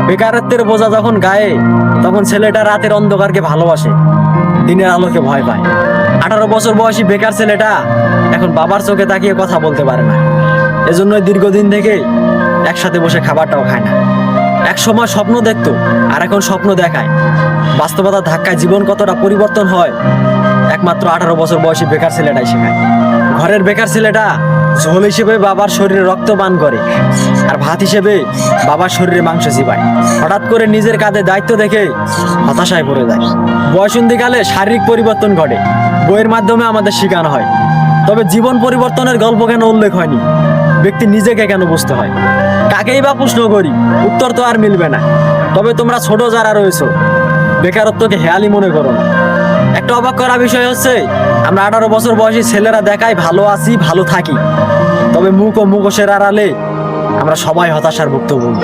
বেকারত্বের বোঝা যখন গায়ে, তখন ছেলেটা রাতের অন্ধকারকে ভালোবাসে, দিনের আলোকে ভয় পায়। 18 বছর বয়সী বেকার ছেলেটা এখন বাবার চোখে তাকিয়ে কথা বলতে পারে না। এজন্যই দীর্ঘদিন থেকে একসাথে বসে খাবারটাও খায় না। এক সময় স্বপ্ন দেখতো, আর এখন স্বপ্ন দেখায়। বাস্তবতার ধাক্কায় জীবন কতটা পরিবর্তন হয় একমাত্র 18 বছর বয়সী বেকার ছেলেটাই শেখায়। ঘরের বেকার ছেলেটা ঝোল হিসেবে বাবার শরীরে রক্ত পান করে, আর ভাত হিসেবে বাবার শরীরে মাংস চিবায়। হঠাৎ করে নিজের কাঁধে দায়িত্ব দেখে হতাশায় পড়ে যায়। বয়সন্ধিকালে শারীরিক পরিবর্তন ঘটে, বইয়ের মাধ্যমে আমাদের শেখানো হয়, তবে জীবন পরিবর্তনের গল্প কেন উল্লেখ হয়নি? ব্যক্তি নিজেকে কেন বুঝতে হয়? কাকেই বা প্রশ্ন করি, উত্তর তো আর মিলবে না। তবে তোমরা ছোট যারা রয়েছো, বেকারত্বকে হেয়ালি মনে করো না। একটা অবাক করা বিষয় হচ্ছে, আমরা 18 বছর বয়সী ছেলেরা দেখায় ভালো আছি, ভালো থাকি, তবে মুখ ও মুখোশের আড়ালে আমরা সবাই হতাশার ভুক্তভোগী।